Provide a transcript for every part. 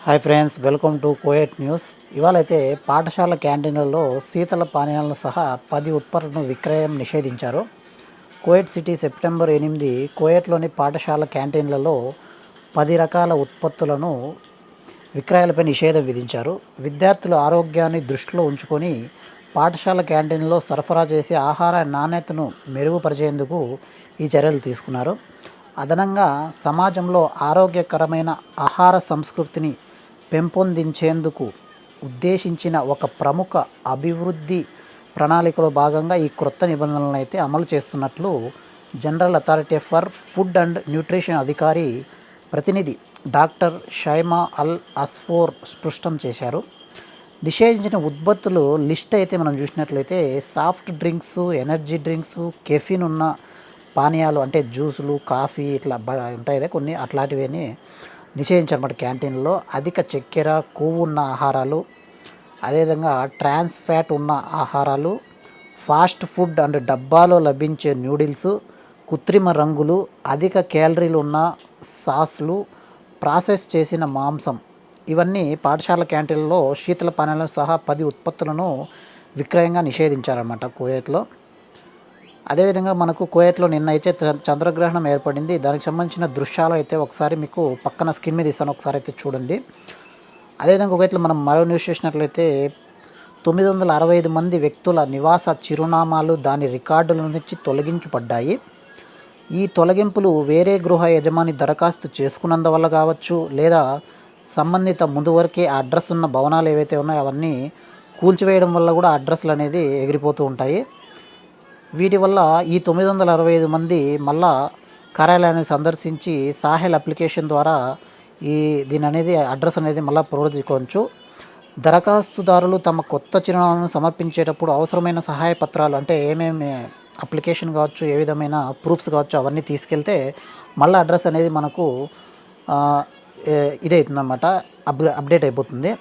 Hi friends, welcome to కోయట్ news. ఇవాళైతే పాఠశాల క్యాంటీన్లలో శీతల పానీయాలను సహా 10 ఉత్పత్తులను విక్రయం నిషేధించారు. కువైట్ సిటీ సెప్టెంబర్ 8 కువైట్లోని పాఠశాల క్యాంటీన్లలో 10 రకాల ఉత్పత్తులను విక్రయాలపై నిషేధం విధించారు. విద్యార్థుల ఆరోగ్యాన్ని దృష్టిలో ఉంచుకొని పాఠశాల క్యాంటీన్లో సరఫరా చేసే ఆహార నాణ్యతను మెరుగుపరిచేందుకు ఈ చర్యలు తీసుకున్నారు. అదనంగా సమాజంలో ఆరోగ్యకరమైన ఆహార సంస్కృతిని పెంపొందించేందుకు ఉద్దేశించిన ఒక ప్రముఖ అభివృద్ధి ప్రణాళికలో భాగంగా ఈ క్రొత్త నిబంధనలను అయితే అమలు చేస్తున్నట్లు general authority for food and nutrition అధికారి ప్రతినిధి డాక్టర్ షైమా అల్ అస్ఫోర్ స్పష్టం చేశారు. నిషేధించిన ఉత్పత్తులు లిస్ట్ అయితే మనం చూసినట్లయితే soft drinks, energy drinks, caffeine ఉన్న పానీయాలు అంటే జ్యూసులు, కాఫీ ఇట్లా ఉంటాయి కదా కొన్ని, అట్లాంటివన్నీ నిషేధించారన్నమాట. క్యాంటీన్లో అధిక చక్కెర, కొవ్వు ఉన్న ఆహారాలు, అదేవిధంగా ట్రాన్స్ ఫ్యాట్ ఉన్న ఆహారాలు, ఫాస్ట్ ఫుడ్ అండ్ డబ్బాలో లభించే న్యూడిల్స్, కృత్రిమ రంగులు, అధిక క్యాలరీలు ఉన్న సాస్లు, ప్రాసెస్ చేసిన మాంసం, ఇవన్నీ పాఠశాల క్యాంటీన్లలో శీతల పానీయాలను సహా 10 ఉత్పత్తులను విక్రయంగా నిషేధించారన్నమాట కువైట్లో. అదేవిధంగా మనకు కువైట్లో నిన్న అయితే చంద్రగ్రహణం ఏర్పడింది. దానికి సంబంధించిన దృశ్యాలు అయితే ఒకసారి మీకు పక్కన స్క్రీన్ మీద ఇస్తాను, ఒకసారి అయితే చూడండి. అదేవిధంగా కువైట్లో మనం మరో న్యూస్ చూసినట్లయితే 965 మంది వ్యక్తుల నివాస చిరునామాలు దాని రికార్డుల నుంచి తొలగించబడ్డాయి. ఈ తొలగింపులు వేరే గృహ యజమాని దరఖాస్తు చేసుకున్నందువల్ల కావచ్చు, లేదా సంబంధిత ముందు వరకే ఆ అడ్రస్ ఉన్న భవనాలు ఏవైతే ఉన్నాయో అవన్నీ కూల్చివేయడం వల్ల కూడా అడ్రస్లు అనేది ఎగిరిపోతూ ఉంటాయి. వీటి వల్ల ఈ 965 మంది మళ్ళా కార్యాలయాన్ని సందర్శించి సాహెల్ అప్లికేషన్ ద్వారా దీని అనేది అడ్రస్ అనేది మళ్ళీ పునరుద్ధరించుకోవచ్చు. దరఖాస్తుదారులు తమ కొత్త చిరునామాను సమర్పించేటప్పుడు అవసరమైన సహాయ పత్రాలు అంటే ఏమేమి అప్లికేషన్ కావచ్చు, ఏ విధమైన ప్రూఫ్స్ కావచ్చు అవన్నీ తీసుకెళ్తే మళ్ళీ అడ్రస్ అనేది మనకు ఇదవుతుందన్నమాట, అప్డేట్ అయిపోతుంది.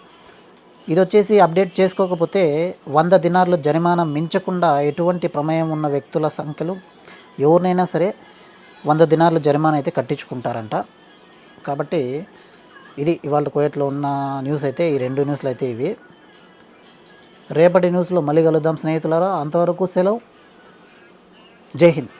ఇది వచ్చేసి అప్డేట్ చేసుకోకపోతే 100 దినార్లు జరిమానా మించకుండా ఎటువంటి ప్రమేయం ఉన్న వ్యక్తుల సంఖ్యలు ఎవరినైనా సరే 100 దినార్లు జరిమానా అయితే కట్టించుకుంటారంట. కాబట్టి ఇది ఇవాళ కువైట్లో ఉన్న న్యూస్ అయితే, ఈ 2 న్యూస్లు అయితే ఇవి. రేపటి న్యూస్లో మళ్ళీ కలుద్దాం స్నేహితులారా. అంతవరకు సెలవు. జై హింద్.